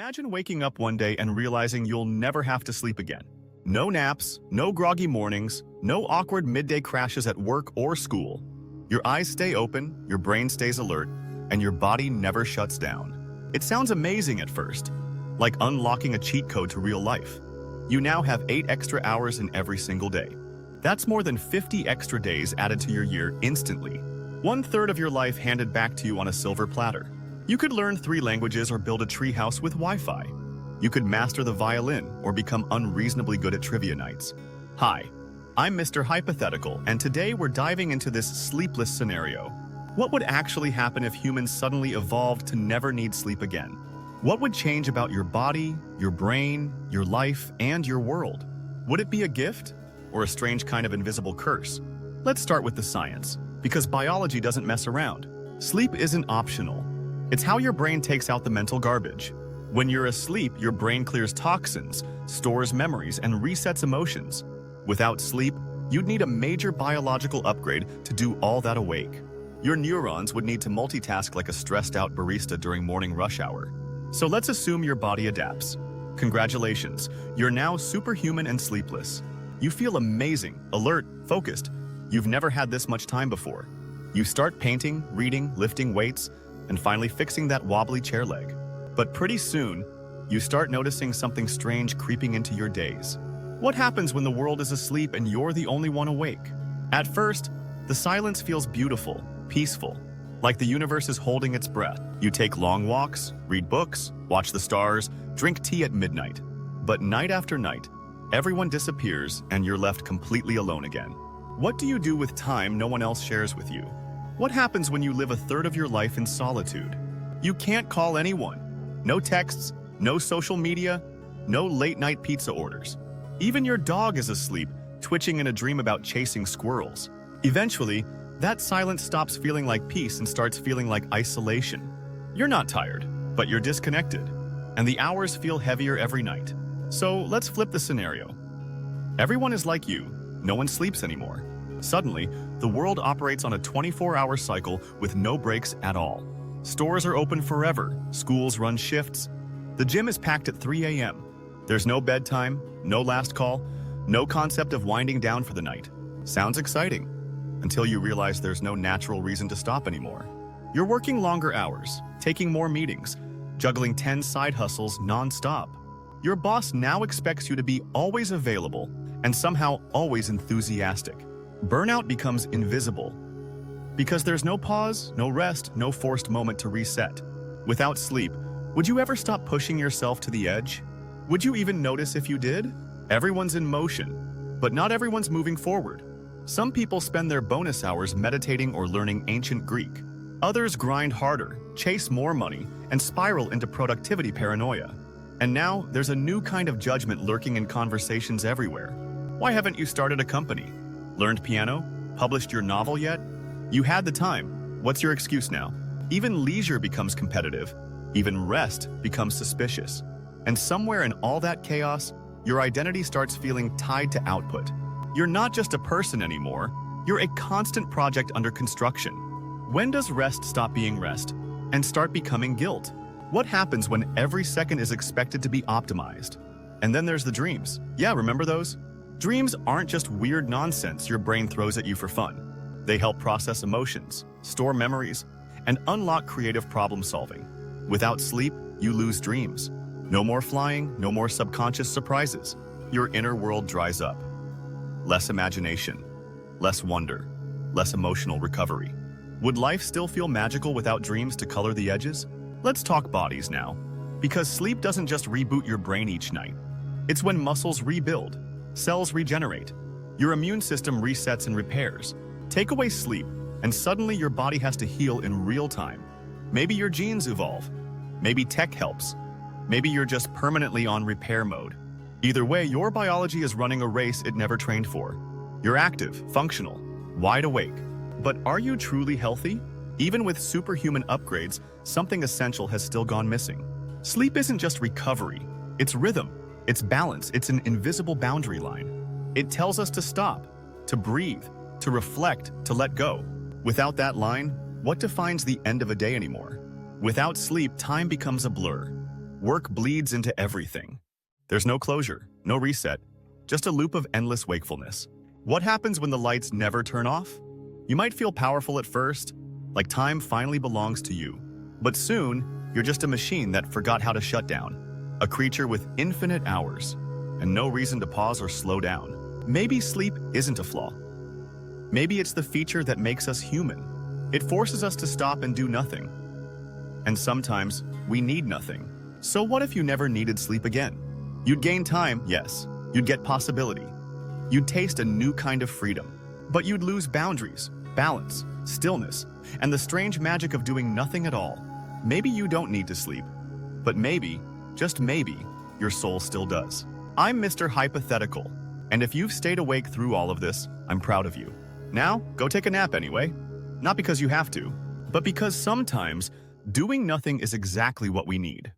Imagine waking up one day and realizing you'll never have to sleep again. No naps, no groggy mornings, no awkward midday crashes at work or school. Your eyes stay open, your brain stays alert, and your body never shuts down. It sounds amazing at first, like unlocking a cheat code to real life. You now have 8 extra hours in every single day. That's more than 50 extra days added to your year instantly. 1/3 of your life handed back to you on a silver platter. You could learn 3 languages or build a treehouse with Wi-Fi. You could master the violin or become unreasonably good at trivia nights. Hi, I'm Mr. Hypothetical, and today we're diving into this sleepless scenario. What would actually happen if humans suddenly evolved to never need sleep again? What would change about your body, your brain, your life, and your world? Would it be a gift or a strange kind of invisible curse? Let's start with the science, because biology doesn't mess around. Sleep isn't optional. It's how your brain takes out the mental garbage. When you're asleep, your brain clears toxins, stores memories, and resets emotions. Without sleep, you'd need a major biological upgrade to do all that awake. Your neurons would need to multitask like a stressed-out barista during morning rush hour. So let's assume your body adapts. Congratulations, you're now superhuman and sleepless. You feel amazing, alert, focused. You've never had this much time before. You start painting, reading, lifting weights, and finally fixing that wobbly chair leg. But pretty soon, you start noticing something strange creeping into your days. What happens when the world is asleep and you're the only one awake? At first, the silence feels beautiful, peaceful, like the universe is holding its breath. You take long walks, read books, watch the stars, drink tea at midnight. But night after night, everyone disappears and you're left completely alone again. What do you do with time no one else shares with you? What happens when you live 1/3 of your life in solitude? You can't call anyone. No texts, no social media, no late-night pizza orders. Even your dog is asleep, twitching in a dream about chasing squirrels. Eventually, that silence stops feeling like peace and starts feeling like isolation. You're not tired, but you're disconnected, and the hours feel heavier every night. So let's flip the scenario. Everyone is like you. No one sleeps anymore. Suddenly, the world operates on a 24-hour cycle with no breaks at all. Stores are open forever, schools run shifts. The gym is packed at 3 a.m. There's no bedtime, no last call, no concept of winding down for the night. Sounds exciting, until you realize there's no natural reason to stop anymore. You're working longer hours, taking more meetings, juggling 10 side hustles non-stop. Your boss now expects you to be always available and somehow always enthusiastic. Burnout becomes invisible because there's no pause, no rest, no forced moment to reset. Without sleep, would you ever stop pushing yourself to the edge? Would you even notice if you did? Everyone's in motion, but not everyone's moving forward. Some people spend their bonus hours meditating or learning ancient Greek. Others grind harder, chase more money, and spiral into productivity paranoia. And now there's a new kind of judgment lurking in conversations everywhere. Why haven't you started a company? Learned piano? Published your novel yet? You had the time. What's your excuse now? Even leisure becomes competitive. Even rest becomes suspicious. And somewhere in all that chaos, your identity starts feeling tied to output. You're not just a person anymore. You're a constant project under construction. When does rest stop being rest and start becoming guilt? What happens when every second is expected to be optimized? And then there's the dreams. Yeah, remember those? Dreams aren't just weird nonsense your brain throws at you for fun. They help process emotions, store memories, and unlock creative problem solving. Without sleep, you lose dreams. No more flying, no more subconscious surprises. Your inner world dries up. Less imagination, less wonder, less emotional recovery. Would life still feel magical without dreams to color the edges? Let's talk bodies now, because sleep doesn't just reboot your brain each night. It's when muscles rebuild, cells regenerate, your immune system resets and repairs. Take away sleep, and suddenly your body has to heal in real time. Maybe your genes evolve. Maybe tech helps. Maybe you're just permanently on repair mode. Either way, your biology is running a race it never trained for. You're active, functional, wide awake. But are you truly healthy? Even with superhuman upgrades, something essential has still gone missing. Sleep isn't just recovery. It's rhythm. It's balance. It's an invisible boundary line. It tells us to stop, to breathe, to reflect, to let go. Without that line, what defines the end of a day anymore? Without sleep, time becomes a blur. Work bleeds into everything. There's no closure, no reset, just a loop of endless wakefulness. What happens when the lights never turn off? You might feel powerful at first, like time finally belongs to you. But soon, you're just a machine that forgot how to shut down. A creature with infinite hours, and no reason to pause or slow down. Maybe sleep isn't a flaw. Maybe it's the feature that makes us human. It forces us to stop and do nothing. And sometimes, we need nothing. So what if you never needed sleep again? You'd gain time, yes. You'd get possibility. You'd taste a new kind of freedom. But you'd lose boundaries, balance, stillness, and the strange magic of doing nothing at all. Maybe you don't need to sleep. But maybe, just maybe, your soul still does. I'm Mr. Hypothetical, and if you've stayed awake through all of this, I'm proud of you. Now, go take a nap anyway. Not because you have to, but because sometimes doing nothing is exactly what we need.